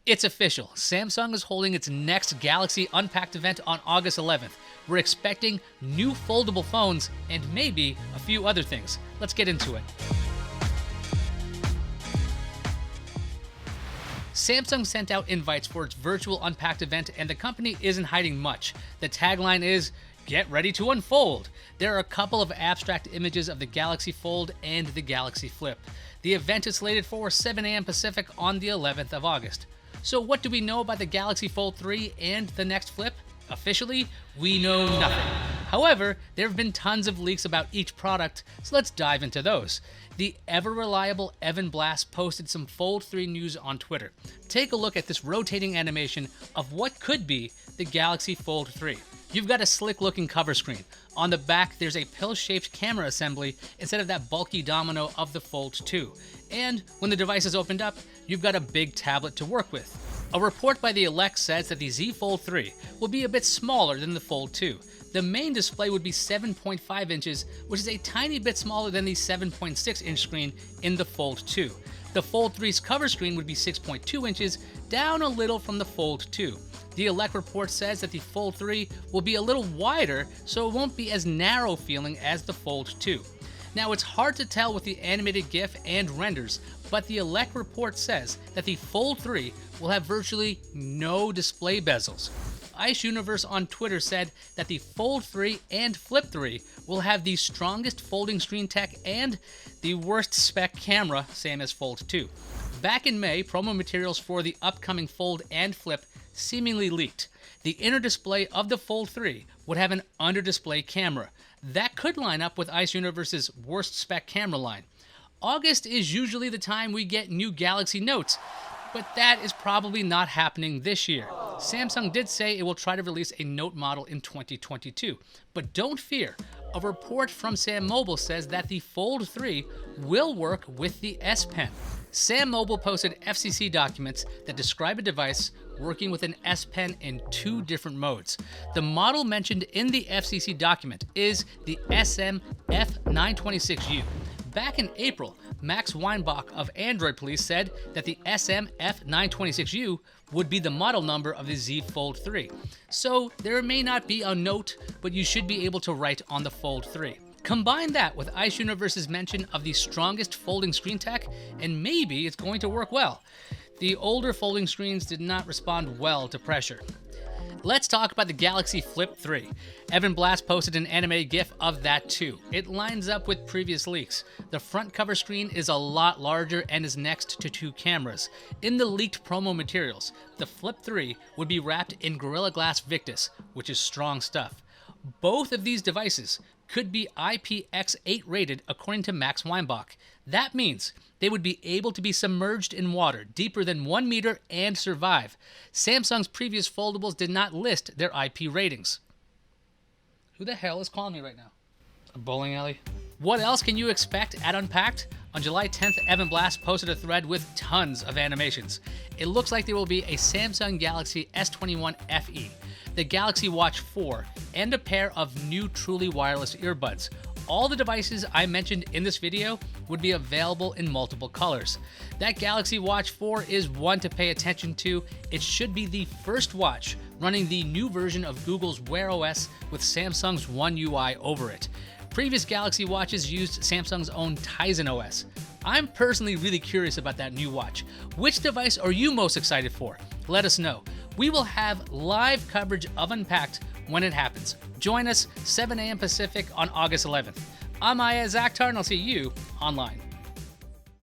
It's official. Samsung is holding its next Galaxy Unpacked event on August 11th. We're expecting new foldable phones and maybe a few other things. Let's get into it. Samsung sent out invites for its virtual Unpacked event, and the company isn't hiding much. The tagline is, "Get ready to unfold." There are a couple of abstract images of the Galaxy Fold and the Galaxy Flip. The event is slated for 7 a.m. Pacific on the 11th of August. So what do we know about the Galaxy Fold 3 and the next Flip? Officially, we know nothing. However, there have been tons of leaks about each product, so let's dive into those. The ever-reliable Evan Blass posted some Fold 3 news on Twitter. Take a look at this rotating animation of what could be the Galaxy Fold 3. You've got a slick-looking cover screen. On the back, there's a pill-shaped camera assembly instead of that bulky domino of the Fold 2. And when the device is opened up, you've got a big tablet to work with. A report by the Elect says that the Z Fold 3 will be a bit smaller than the Fold 2. The main display would be 7.5 inches, which is a tiny bit smaller than the 7.6-inch screen in the Fold 2. The Fold 3's cover screen would be 6.2 inches, down a little from the Fold 2. The Elect report says that the Fold 3 will be a little wider, so it won't be as narrow feeling as the Fold 2. Now, it's hard to tell with the animated GIF and renders, but the Elect report says that the Fold 3 will have virtually no display bezels. Ice Universe on Twitter said that the Fold 3 and Flip 3 will have the strongest folding screen tech and the worst spec camera, same as Fold 2. Back in May, promo materials for the upcoming Fold and Flip seemingly leaked. The inner display of the Fold 3 would have an under-display camera. That could line up with Ice Universe's worst spec camera line. August is usually the time we get new Galaxy Notes, but that is probably not happening this year. Samsung did say it will try to release a Note model in 2022, but don't fear. A report from Sam Mobile says that the Fold 3 will work with the S Pen. Sam Mobile posted FCC documents that describe a device working with an S Pen in 2 different modes. The model mentioned in the FCC document is the SM-F926U. Back in April, Max Weinbach of Android Police said that the SM-F926U would be the model number of the Z Fold 3. So there may not be a Note, but you should be able to write on the Fold 3. Combine that with Ice Universe's mention of the strongest folding screen tech, and maybe it's going to work well. The older folding screens did not respond well to pressure. Let's talk about the Galaxy Flip 3. Evan Blass posted an animated GIF of that too. It lines up with previous leaks. The front cover screen is a lot larger and is next to 2 cameras. In the leaked promo materials, the Flip 3 would be wrapped in Gorilla Glass Victus, which is strong stuff. Both of these devices could be IPX8 rated according to Max Weinbach. That means they would be able to be submerged in water deeper than 1 meter and survive. Samsung's previous foldables did not list their IP ratings. Who the hell is calling me right now? A bowling alley? What else can you expect at Unpacked? On July 10th, Evan Blass posted a thread with tons of animations. It looks like there will be a Samsung Galaxy S21 FE, the Galaxy Watch 4, and a pair of new truly wireless earbuds. All the devices I mentioned in this video would be available in multiple colors. That Galaxy Watch 4 is one to pay attention to. It should be the first watch running the new version of Google's Wear OS with Samsung's One UI over it. Previous Galaxy watches used Samsung's own Tizen OS. I'm personally really curious about that new watch. Which device are you most excited for? Let us know. We will have live coverage of Unpacked when it happens. Join us 7 a.m. Pacific on August 11th. I'm Aya Zakhtar, and I'll see you online.